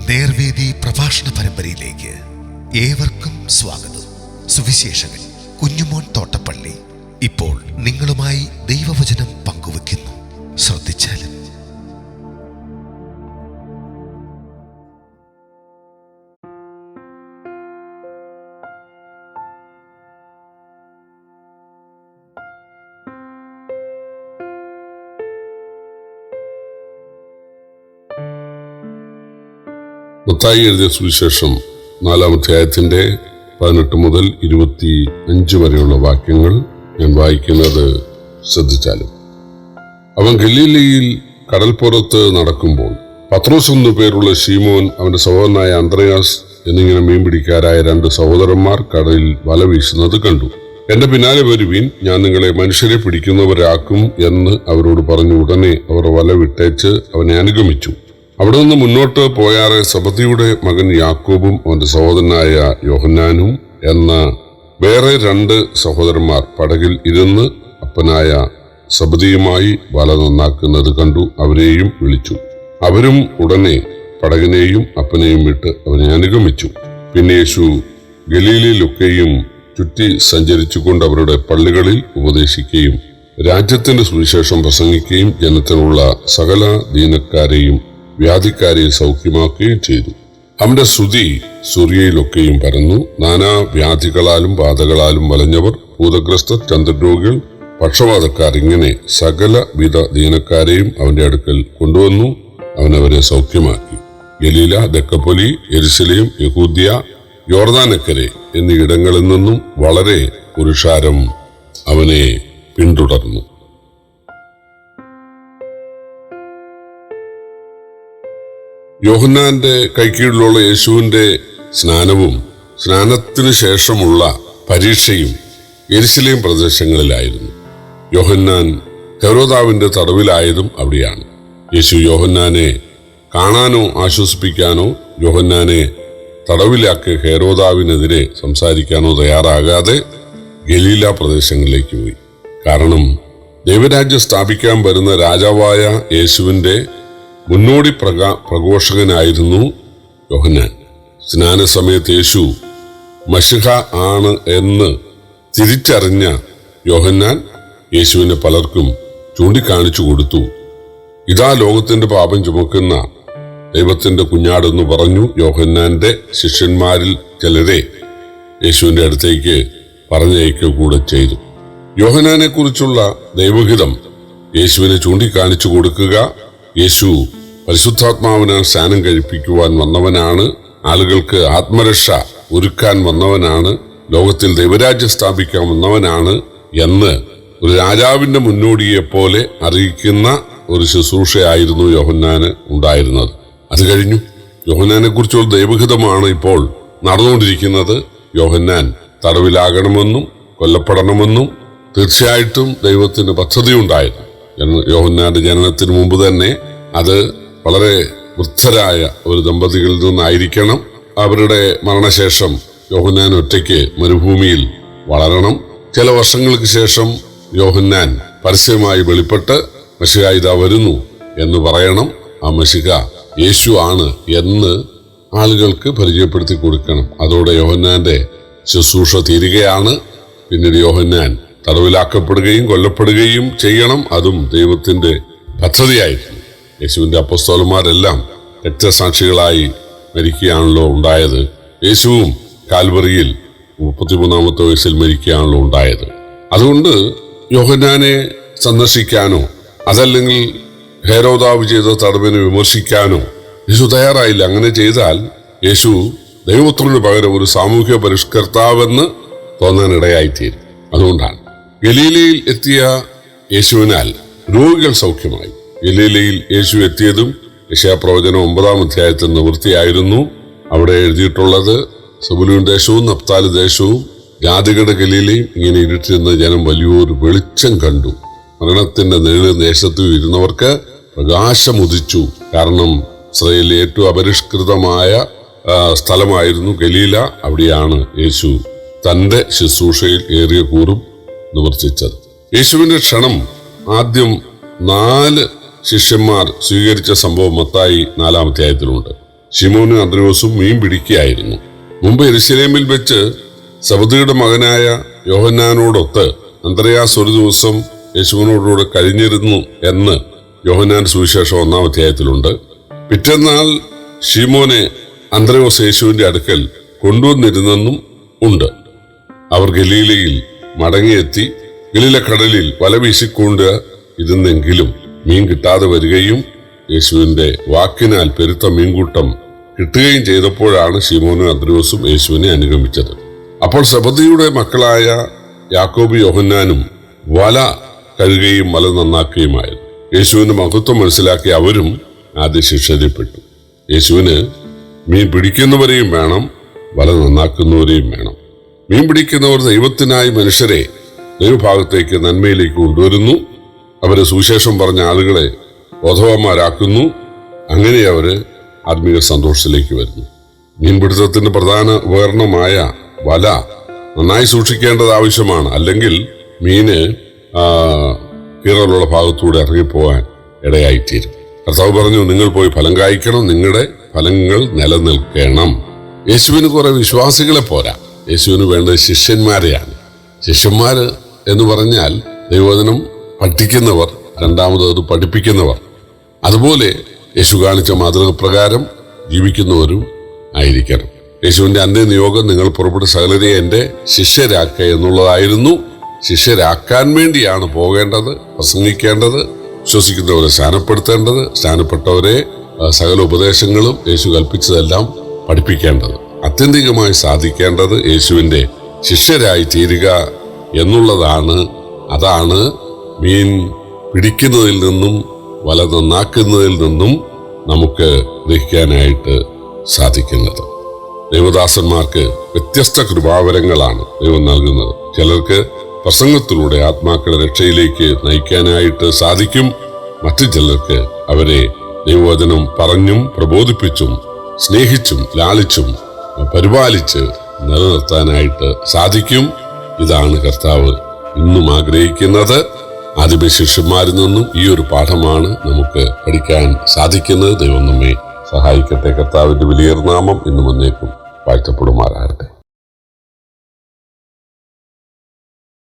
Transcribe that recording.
നേർവേദി പ്രഭാഷണ പരമ്പരയിലേക്ക് ഏവർക്കും സ്വാഗതം. സുവിശേഷകൻ കുഞ്ഞുമോൻ തോട്ടപ്പള്ളി ഇപ്പോൾ നിങ്ങളുമായി ദൈവവചനം പങ്കുവെക്കുന്നു. ശ്രദ്ധിച്ചാലും. മത്തായി എഴുതിയ സുവിശേഷം 4-ാം അധ്യായത്തിന്റെ 18 മുതൽ 25 വരെയുള്ള വാക്യങ്ങൾ ഞാൻ വായിക്കുന്നത് ശ്രദ്ധിച്ചാലും. അവൻ ഗലീലയിൽ കടൽപ്പുറത്ത് നടക്കുമ്പോൾ പത്രോസ് എന്നു പേരുള്ള ശീമോൻ, അവന്റെ സഹോദരനായ അന്ത്രയാസ് എന്നിങ്ങനെ മീൻപിടിക്കാരായ 2 സഹോദരന്മാർ കടലിൽ വല വീശുന്നത് കണ്ടു. എന്റെ പിന്നാലെ വരുവീൻ, ഞാൻ നിങ്ങളെ മനുഷ്യരെ പിടിക്കുന്നവരാക്കും എന്ന് അവരോട് പറഞ്ഞു. ഉടനെ അവർ വല വിട്ടേച്ച് അവനെ അനുഗമിച്ചു. അവിടെ നിന്ന് മുന്നോട്ട് പോയാറെ സബദിയുടെ മകൻ യാക്കോബും അവന്റെ സഹോദരനായ യോഹന്നാനും എന്ന വേറെ 2 സഹോദരന്മാർ പടകിൽ ഇരുന്ന് അപ്പനായ സബദിയുമായി വല നന്നാക്കുന്നത് കണ്ടു. അവരെയും വിളിച്ചു. അവരും ഉടനെ പടകിനെയും അപ്പനെയും വിട്ട് അവനെ അനുഗമിച്ചു. പിന്നെ യേശു ഗലീലയിലൊക്കെയും ചുറ്റി സഞ്ചരിച്ചുകൊണ്ട് അവരുടെ പള്ളികളിൽ ഉപദേശിക്കുകയും രാജ്യത്തിന്റെ സുവിശേഷം പ്രസംഗിക്കുകയും ജനത്തിനുള്ള സകല ദീനക്കാരെയും വ്യാധിക്കാരെ സൗഖ്യമാക്കുകയും ചെയ്തു. അവന്റെ സ്തുതി സൂര്യയിലൊക്കെയും പരന്നു. നാനാ വ്യാധികളാലും ബാധകളാലും വലഞ്ഞവർ, ഭൂതഗ്രസ്തർ, ചന്ദ്രരോഗികൾ, പക്ഷവാതക്കാർ, ഇങ്ങനെ സകല വിധ ദീനക്കാരെയും അവന്റെ അടുക്കൽ കൊണ്ടുവന്നു. അവനവരെ സൗഖ്യമാക്കി. ഗലീല, ദക്കപ്പൊലി, യെരുശലേം, യഹൂദ്യ, യോർദാനക്കരെ എന്നീ ഇടങ്ങളിൽ നിന്നും വളരെ പുരുഷാരം അവനെ പിന്തുടർന്നു. യോഹന്നാന്റെ കൈക്കീഴിലുള്ള യേശുവിന്റെ സ്നാനവും സ്നാനത്തിനു ശേഷമുള്ള പരീക്ഷയും യെരുശലേം പ്രദേശങ്ങളിലായിരുന്നു. യോഹന്നാൻ ഹെരോദാവിന്റെ തടവിലായതും അവിടെയാണ്. യേശു യോഹന്നാനെ കാണാനോ ആശ്വസിപ്പിക്കാനോ യോഹന്നാനെ തടവിലാക്കി ഹെരോദാവിനെതിരെ സംസാരിക്കാനോ തയ്യാറാകാതെ ഗലീല പ്രദേശങ്ങളിലേക്ക് പോയി. കാരണം ദൈവരാജ്യം സ്ഥാപിക്കാൻ വരുന്ന രാജാവായ യേശുവിന്റെ മുന്നോടി പ്രഘോഷകനായിരുന്നു യോഹന്നാൻ. സ്നാന സമയത്ത് യേശു മശിഹ ആണ് എന്ന് തിരിച്ചറിഞ്ഞ യോഹന്നാൻ യേശുവിനെ പലർക്കും ചൂണ്ടിക്കാണിച്ചു കൊടുത്തു. ഇതാ ലോകത്തിന്റെ പാപം ചുമക്കുന്ന ദൈവത്തിന്റെ കുഞ്ഞാടെന്ന് പറഞ്ഞു. യോഹന്നാന്റെ ശിഷ്യന്മാരിൽ ചിലരെ യേശുവിന്റെ അടുത്തേക്ക് പറഞ്ഞയക്കുക കൂടെ ചെയ്തു. യോഹന്നാനെ കുറിച്ചുള്ള ദൈവഹിതം യേശുവിനെ ചൂണ്ടിക്കാണിച്ചു കൊടുക്കുക. യേശു പരിശുദ്ധാത്മാവിനാൽ സ്നാനം കഴിപ്പിക്കുവാൻ വന്നവനാണ്. ആളുകൾക്ക് ആത്മരക്ഷ ഒരുക്കാൻ വന്നവനാണ്. ലോകത്തിൽ ദൈവരാജ്യം സ്ഥാപിക്കാൻ വന്നവനാണ് എന്ന് ഒരു രാജാവിന്റെ മുന്നോടിയെപ്പോലെ അറിയിക്കുന്ന ഒരു ശുശ്രൂഷയായിരുന്നു യോഹന്നാന് ഉണ്ടായിരുന്നത്. അത് കഴിഞ്ഞു. യോഹന്നാനെ കുറിച്ചുള്ള ദൈവഹിതമാണ് ഇപ്പോൾ നടന്നുകൊണ്ടിരിക്കുന്നത്. യോഹന്നാൻ തടവിലാകണമെന്നും കൊല്ലപ്പെടണമെന്നും തീർച്ചയായിട്ടും ദൈവത്തിന് പദ്ധതിയുണ്ടായിരുന്നു. യോഹന്നാന്റെ ജനനത്തിന് മുമ്പ് തന്നെ അത് വളരെ വൃദ്ധരായ ഒരു ദമ്പതികളിൽ നിന്നായിരിക്കണം. അവരുടെ മരണശേഷം യോഹന്നാൻ ഒറ്റയ്ക്ക് മരുഭൂമിയിൽ വളരണം. ചില വർഷങ്ങൾക്ക് ശേഷം യോഹന്നാൻ പരസ്യമായി വെളിപ്പെട്ട് മശിഹ ഇതാ വരുന്നു എന്ന് പറയണം. ആ മശിഹ യേശു ആണ് എന്ന് ആളുകൾക്ക് പരിചയപ്പെടുത്തി കൊടുക്കണം. അതോടെ യോഹന്നാന്റെ ശുശ്രൂഷ തീരുകയാണ്. പിന്നീട് യോഹന്നാൻ തടവിലാക്കപ്പെടുകയും കൊല്ലപ്പെടുകയും ചെയ്യണം. അതും ദൈവത്തിന്റെ പദ്ധതിയായിരുന്നു. യേശുവിന്റെ അപ്പോസ്തലന്മാരെല്ലാം രക്തസാക്ഷികളായി മരിക്കുകയാണല്ലോ ഉണ്ടായത്. യേശുവും കാൽവറിയിൽ 33-ാമത്തെ വയസ്സിൽ മരിക്കുകയാണല്ലോ ഉണ്ടായത്. അതുകൊണ്ട് യോഹന്നാനെ സന്ദർശിക്കാനോ അതല്ലെങ്കിൽ ഹെരോദാവ് ചെയ്ത തടവിനെ വിമർശിക്കാനോ യേശു തയ്യാറായില്ല. അങ്ങനെ ചെയ്താൽ യേശു ദൈവപുത്രന് പകരം ഒരു സാമൂഹ്യ പരിഷ്കർത്താവെന്ന് തോന്നാനിടയായിത്തീരും. അതുകൊണ്ടാണ് ഗലീലയിൽ എത്തിയ യേശുവിനാൽ രോഗികൾ സൗഖ്യമായി. ഗലീലയിൽ യേശു എത്തിയതും യെശയ്യാപ്രവചനം 9-ാം അധ്യായത്തിൽ നിവൃത്തിയായിരുന്നു. അവിടെ എഴുതിയിട്ടുള്ളത്, സെബൂലൂൻ ദേശവും നഫ്താലി ദേശവും ജാതികളുടെ ഗലീലയും ഇങ്ങനെ ഇരുട്ടിരുന്ന ജനം വലിയൊരു വെളിച്ചം കണ്ടു. മരണത്തിന്റെ നിഴൽ ദേശത്തു ഇരുന്നവർക്ക് പ്രകാശം ഉദിച്ചു. കാരണം ഇസ്രായേലിലെ ഏറ്റവും അപരിഷ്കൃതമായ സ്ഥലമായിരുന്നു ഗലീല. അവിടെയാണ് യേശു തന്റെ ശുശ്രൂഷയിൽ ഏറിയ കൂറും നിവർത്തിച്ചത്. യേശുവിന്റെ ക്ഷണം ആദ്യം 4 ശിഷ്യന്മാർ സ്വീകരിച്ച സംഭവം മത്തായി 4-ാം അധ്യായത്തിലുണ്ട്. ശിമോനും അന്ത്രയോസും മീൻ പിടിക്കുകയായിരുന്നു. മുമ്പ് യെരൂശലേമിൽ വെച്ച് സബദിയുടെ മകനായ യോഹന്നാനോടൊത്ത് അന്ത്രയാസ് ഒരു ദിവസം യേശുവിനോടുകൂടെ കഴിഞ്ഞിരുന്നു എന്ന് യോഹന്നാൻ സുവിശേഷം 1-ാം അധ്യായത്തിലുണ്ട്. പിറ്റേന്നാൾ ശിമോനെ അന്ത്രയോസ് യേശുവിന്റെ അടുക്കൽ കൊണ്ടുവന്നിരുന്നെന്നും ഉണ്ട്. അവർ ഗലീലയിൽ മടങ്ങിയെത്തി ഗലീല കടലിൽ വല വീശിക്കൊണ്ട് ഇരുന്നെങ്കിലും മീൻ കിട്ടാതെ വരികയും യേശുവിന്റെ വാക്കിനാൽ പെരുത്ത മീൻകൂട്ടം കിട്ടുകയും ചെയ്തപ്പോഴാണ് ശിമോനും അന്ത്രയോസും യേശുവിനെ അനുഗമിച്ചത്. അപ്പോൾ സബദിയുടെ മക്കളായ യാക്കോബ് യോഹന്നാനും വല കഴുകുകയും വല നന്നാക്കുകയുമായിരുന്നു. യേശുവിന്റെ മഹത്വം മനസ്സിലാക്കി അവരും ആദ്യ ശിക്ഷയിൽപ്പെട്ടു. യേശുവിന് മീൻ പിടിക്കുന്നവരെയും വേണം, വല നന്നാക്കുന്നവരെയും വേണം. മീൻ പിടിക്കുന്നവർ ദൈവത്തിനായി മനുഷ്യരെ ദൈവഭാഗത്തേക്ക് നന്മയിലേക്ക് കൊണ്ടുവരുന്നു. അവരെ സുവിശേഷം പറഞ്ഞ ആളുകളെ ബോധവാന്മാരാക്കുന്നു. അങ്ങനെ അവര് ആത്മീയ സന്തോഷത്തിലേക്ക് വരുന്നു. മീൻപിടുത്തത്തിന്റെ പ്രധാന ഉപകരണമായ വല നന്നായി സൂക്ഷിക്കേണ്ടത് ആവശ്യമാണ്. അല്ലെങ്കിൽ മീന് കീറലുള്ള ഭാഗത്തൂടെ ഇറങ്ങിപ്പോകാൻ ഇടയായിത്തീരും. കർത്താവ് പറഞ്ഞു, നിങ്ങൾ പോയി ഫലം കായ്ക്കണം, നിങ്ങളുടെ ഫലങ്ങൾ നിലനിൽക്കണം. യേശുവിന് കുറെ വിശ്വാസികളെ പോരാ, യേശുവിന് വേണ്ടത് ശിഷ്യന്മാരെയാണ്. ശിഷ്യന്മാര് എന്ന് പറഞ്ഞാൽ ദൈവവചനം പഠിക്കുന്നവർ, രണ്ടാമത് അത് പഠിപ്പിക്കുന്നവർ, അതുപോലെ യേശു കാണിച്ച മാതൃക പ്രകാരം ജീവിക്കുന്നവരും ആയിരിക്കണം. യേശുവിന്റെ അന്ത്യനിയോഗം നിങ്ങൾ പുറപ്പെട്ട സകലരെ എന്റെ ശിഷ്യരാക്കുക എന്നുള്ളതായിരുന്നു. ശിഷ്യരാക്കാൻ വേണ്ടിയാണ് പോകേണ്ടത്, പ്രസംഗിക്കേണ്ടത്, വിശ്വസിക്കുന്നവരെ സ്നാനപ്പെടുത്തേണ്ടത്, സ്നാനപ്പെട്ടവരെ സകല ഉപദേശങ്ങളും യേശു കൽപ്പിച്ചതെല്ലാം പഠിപ്പിക്കേണ്ടത്. ആത്യന്തികമായി സാധിക്കേണ്ടത് യേശുവിന്റെ ശിഷ്യരായി തീരുക എന്നുള്ളതാണ്. അതാണ് മീൻ പിടിക്കുന്നതിൽ നിന്നും വല നന്നാക്കുന്നതിൽ നിന്നും നമുക്ക് ഗ്രഹിക്കാനായിട്ട് സാധിക്കുന്നത്. ദൈവദാസന്മാർക്ക് വ്യത്യസ്ത കൃപാവരങ്ങളാണ് ദൈവം നൽകുന്നത്. ചിലർക്ക് പ്രസംഗത്തിലൂടെ ആത്മാക്കളെ രക്ഷയിലേക്ക് നയിക്കാനായിട്ട് സാധിക്കും. മറ്റു ചിലർക്ക് അവരെ ദൈവവചനം പറഞ്ഞും പ്രബോധിപ്പിച്ചും സ്നേഹിച്ചും ലാളിച്ചും പരിപാലിച്ച് നിലനിർത്താനായിട്ട് സാധിക്കും. ഇതാണ് കർത്താവ് ഇന്നും ആഗ്രഹിക്കുന്നത്. ആദ്യമേ ശിഷ്യന്മാരിൽ നിന്നും ഈ ഒരു പാഠമാണ് നമുക്ക് പഠിക്കാൻ സാധിക്കുന്നത്. ദൈവം നമ്മെ സഹായിക്കട്ടെ. കർത്താവിന്റെ വലിയ നാമം ഇന്നും എന്നേക്കും വാഴ്ത്തപ്പെടുമാറാകട്ടെ.